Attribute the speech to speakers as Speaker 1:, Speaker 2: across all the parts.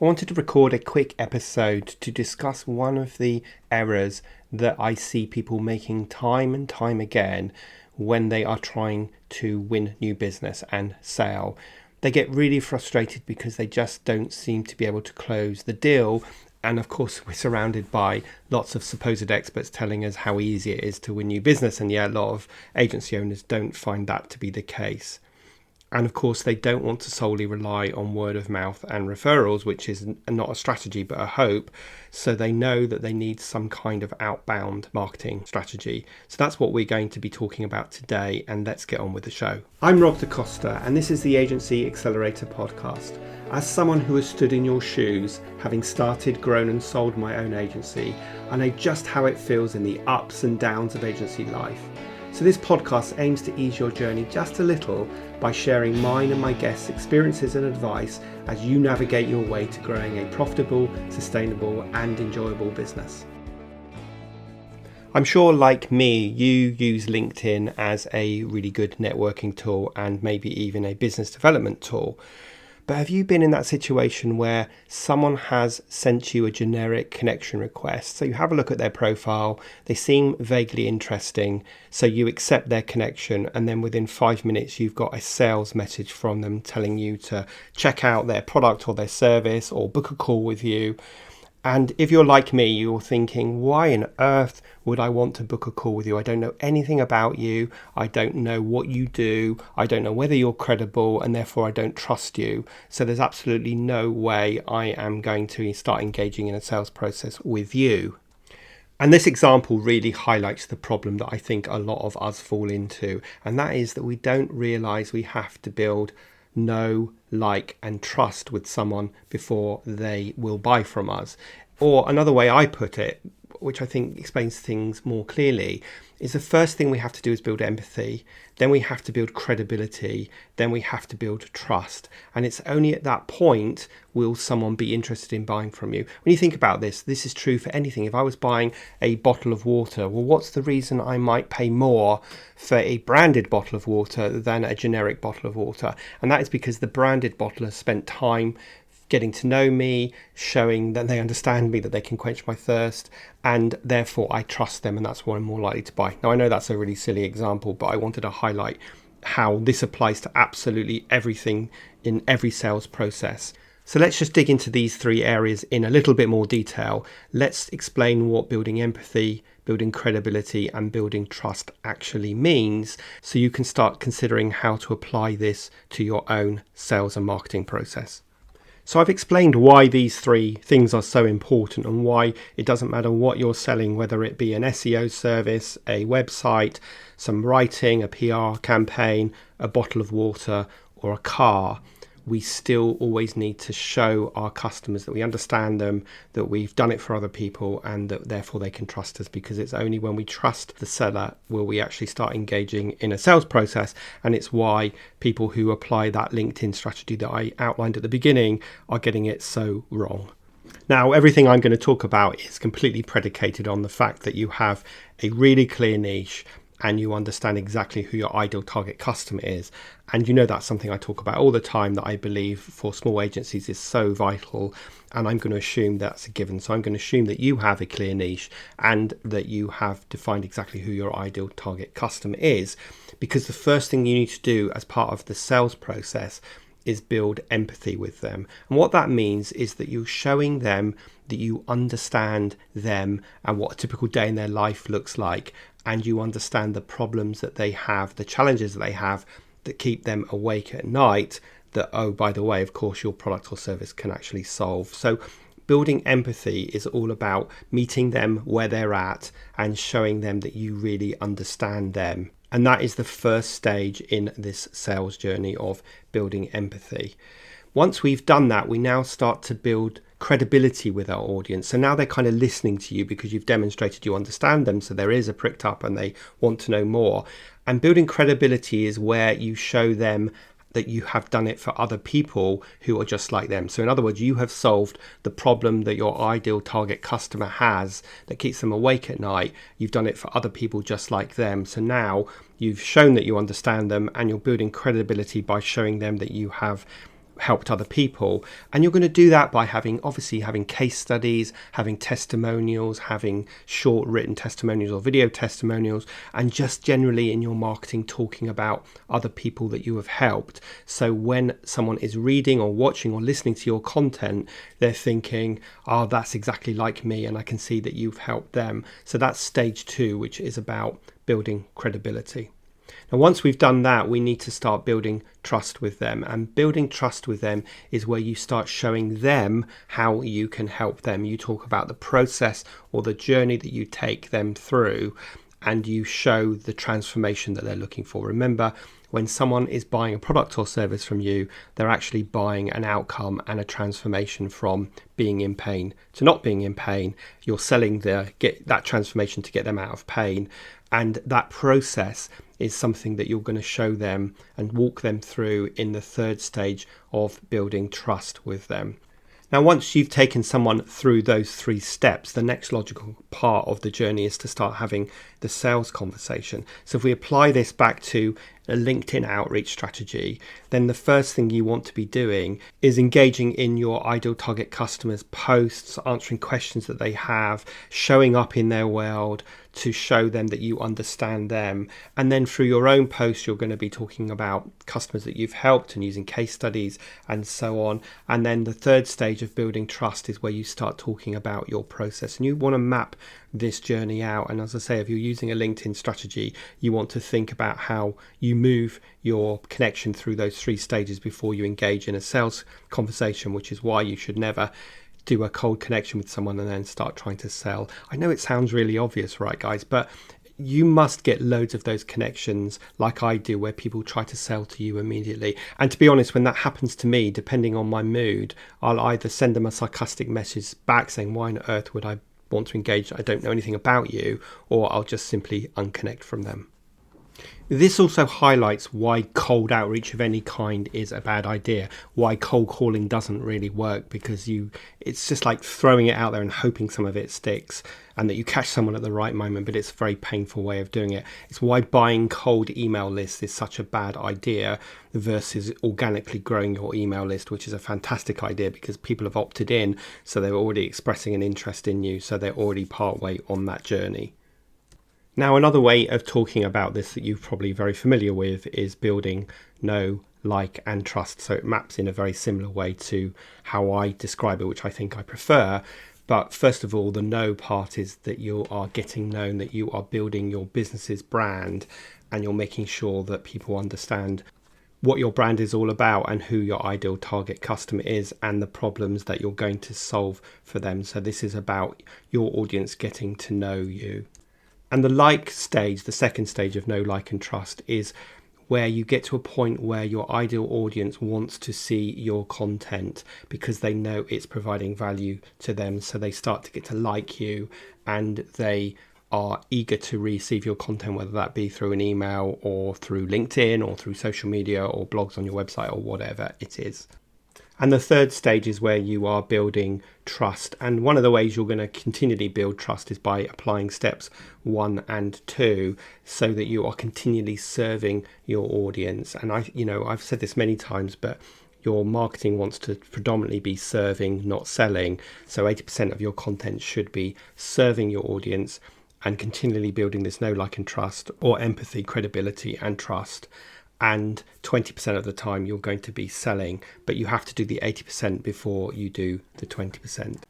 Speaker 1: I wanted to record a quick episode to discuss one of the errors that I see people making time and time again when they are trying to win new business and sale. They get really frustrated because they just don't seem to be able to close the deal. And of course, we're surrounded by lots of supposed experts telling us how easy it is to win new business. And yet a lot of agency owners don't find that to be the case. And of course, they don't want to solely rely on word of mouth and referrals, which is not a strategy, but a hope. So they know that they need some kind of outbound marketing strategy. So that's what we're going to be talking about today. And let's get on with the show. I'm Rob DaCosta, and this is the Agency Accelerator podcast. As someone who has stood in your shoes, having started, grown and sold my own agency, I know just how it feels in the ups and downs of agency life. So this podcast aims to ease your journey just a little by sharing mine and my guests' experiences and advice as you navigate your way to growing a profitable, sustainable and enjoyable business. I'm sure, like me, you use LinkedIn as a really good networking tool and maybe even a business development tool. But have you been in that situation where someone has sent you a generic connection request? So you have a look at their profile, they seem vaguely interesting, so you accept their connection, and then within 5 minutes you've got a sales message from them telling you to check out their product or their service or book a call with you. And if you're like me, you're thinking, why on earth would I want to book a call with you? I don't know anything about you. I don't know what you do. I don't know whether you're credible, and therefore I don't trust you. So there's absolutely no way I am going to start engaging in a sales process with you. And this example really highlights the problem that I think a lot of us fall into. And that is that we don't realize we have to build know, like and trust with someone before they will buy from us. Or another way I put it, which I think explains things more clearly, is the first thing we have to do is build empathy, then we have to build credibility, then we have to build trust. And it's only at that point will someone be interested in buying from you. When you think about this, this is true for anything. If I was buying a bottle of water, well, what's the reason I might pay more for a branded bottle of water than a generic bottle of water? And that is because the branded bottle has spent time getting to know me, showing that they understand me, that they can quench my thirst, and therefore I trust them, and that's why I'm more likely to buy. Now, I know that's a really silly example, but I wanted to highlight how this applies to absolutely everything in every sales process. So let's just dig into these three areas in a little bit more detail. Let's explain what building empathy, building credibility, and building trust actually means, so you can start considering how to apply this to your own sales and marketing process. So I've explained why these three things are so important and why it doesn't matter what you're selling, whether it be an SEO service, a website, some writing, a PR campaign, a bottle of water, or a car. We still always need to show our customers that we understand them, that we've done it for other people, and that therefore they can trust us, because it's only when we trust the seller will we actually start engaging in a sales process. And it's why people who apply that LinkedIn strategy that I outlined at the beginning are getting it so wrong. Now, everything I'm going to talk about is completely predicated on the fact that you have a really clear niche and you understand exactly who your ideal target customer is. And you know that's something I talk about all the time, that I believe for small agencies is so vital, and I'm going to assume that's a given. So I'm going to assume that you have a clear niche and that you have defined exactly who your ideal target customer is, because the first thing you need to do as part of the sales process is build empathy with them. And what that means is that you're showing them that you understand them and what a typical day in their life looks like, and you understand the problems that they have, the challenges that they have that keep them awake at night, that, oh, by the way, of course, your product or service can actually solve. So building empathy is all about meeting them where they're at and showing them that you really understand them. And that is the first stage in this sales journey of building empathy. Once we've done that, we now start to build credibility with our audience. So now they're kind of listening to you because you've demonstrated you understand them. So there is a pricked up and they want to know more. And building credibility is where you show them that you have done it for other people who are just like them. So in other words, you have solved the problem that your ideal target customer has that keeps them awake at night. You've done it for other people just like them. So now you've shown that you understand them, and you're building credibility by showing them that you have helped other people. And you're going to do that by having case studies, having testimonials, having short written testimonials or video testimonials, and just generally in your marketing talking about other people that you have helped. So when someone is reading or watching or listening to your content, they're thinking, oh, that's exactly like me, and I can see that you've helped them. So that's stage 2, which is about building credibility. Now, once we've done that, we need to start building trust with them. And building trust with them is where you start showing them how you can help them. You talk about the process or the journey that you take them through, and you show the transformation that they're looking for. Remember, when someone is buying a product or service from you, they're actually buying an outcome and a transformation from being in pain to not being in pain. You're selling that transformation to get them out of pain. And that process is something that you're going to show them and walk them through in the 3rd stage of building trust with them. Now, once you've taken someone through those 3 steps, the next logical part of the journey is to start having the sales conversation. So if we apply this back to a LinkedIn outreach strategy, then the first thing you want to be doing is engaging in your ideal target customers' posts, answering questions that they have, showing up in their world to show them that you understand them. And then through your own posts, you're going to be talking about customers that you've helped and using case studies and so on. And then the 3rd stage of building trust is where you start talking about your process, and you want to map this journey out. And as I say, if you're using a LinkedIn strategy, you want to think about how you move your connection through those 3 stages before you engage in a sales conversation, which is why you should never do a cold connection with someone and then start trying to sell. I know it sounds really obvious, right, guys? But you must get loads of those connections like I do, where people try to sell to you immediately. And to be honest, when that happens to me, depending on my mood, I'll either send them a sarcastic message back saying, why on earth would I want to engage? I don't know anything about you. Or I'll just simply unconnect from them. This also highlights why cold outreach of any kind is a bad idea, why cold calling doesn't really work, because it's just like throwing it out there and hoping some of it sticks and that you catch someone at the right moment, but it's a very painful way of doing it. It's why buying cold email lists is such a bad idea versus organically growing your email list, which is a fantastic idea because people have opted in, so they're already expressing an interest in you, so they're already partway on that journey. Now, another way of talking about this that you're probably very familiar with is building know, like, and trust. So it maps in a very similar way to how I describe it, which I think I prefer. But first of all, the know part is that you are getting known, that you are building your business's brand, and you're making sure that people understand what your brand is all about and who your ideal target customer is and the problems that you're going to solve for them. So this is about your audience getting to know you. And the like stage, the 2nd stage of know, like, and trust, is where you get to a point where your ideal audience wants to see your content because they know it's providing value to them. So they start to get to like you, and they are eager to receive your content, whether that be through an email or through LinkedIn or through social media or blogs on your website or whatever it is. And the 3rd stage is where you are building trust. And one of the ways you're going to continually build trust is by applying steps 1 and 2 so that you are continually serving your audience. And I've said this many times, but your marketing wants to predominantly be serving, not selling. So 80% of your content should be serving your audience and continually building this know, like, and trust, or empathy, credibility, and trust. And 20% of the time you're going to be selling, but you have to do the 80% before you do the 20%.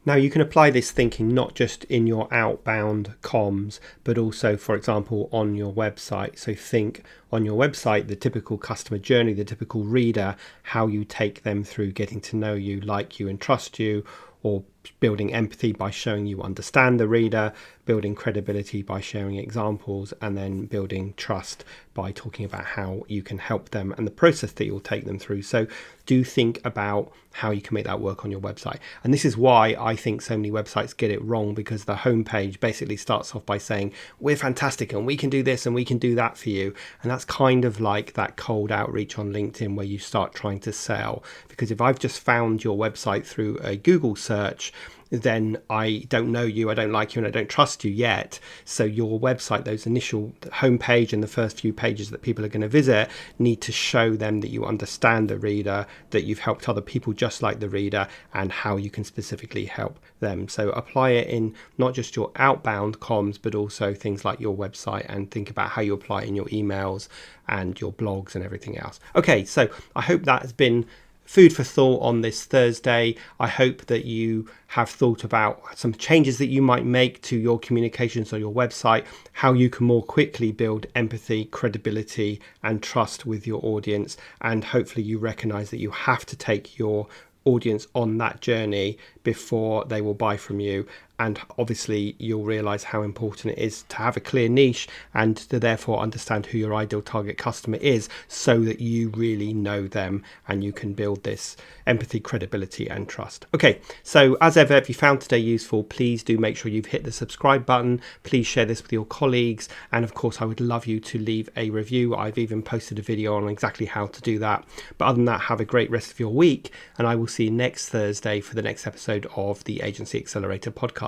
Speaker 1: Now, you can apply this thinking not just in your outbound comms, but also, for example, on your website. So think on your website, the typical customer journey, the typical reader, how you take them through getting to know you, like you, and trust you, or building empathy by showing you understand the reader, building credibility by sharing examples, and then building trust by talking about how you can help them and the process that you'll take them through. So do think about how you can make that work on your website. And this is why I think so many websites get it wrong, because the homepage basically starts off by saying, we're fantastic and we can do this and we can do that for you. And that's kind of like that cold outreach on LinkedIn where you start trying to sell. Because if I've just found your website through a Google search, search, then I don't know you, I don't like you, and I don't trust you yet. So your website, those initial homepage and the first few pages that people are going to visit, need to show them that you understand the reader, that you've helped other people just like the reader, and how you can specifically help them. So apply it in not just your outbound comms, but also things like your website, and think about how you apply it in your emails and your blogs and everything else. Okay, so I hope that has been food for thought on this Thursday. I hope that you have thought about some changes that you might make to your communications on your website, how you can more quickly build empathy, credibility, and trust with your audience. And hopefully you recognize that you have to take your audience on that journey before they will buy from you. And obviously you'll realize how important it is to have a clear niche and to therefore understand who your ideal target customer is, so that you really know them and you can build this empathy, credibility, and trust. Okay, so as ever, if you found today useful, please do make sure you've hit the subscribe button. Please share this with your colleagues, and of course I would love you to leave a review. I've even posted a video on exactly how to do that. But other than that, have a great rest of your week, and I will see you next Thursday for the next episode of the Agency Accelerator podcast.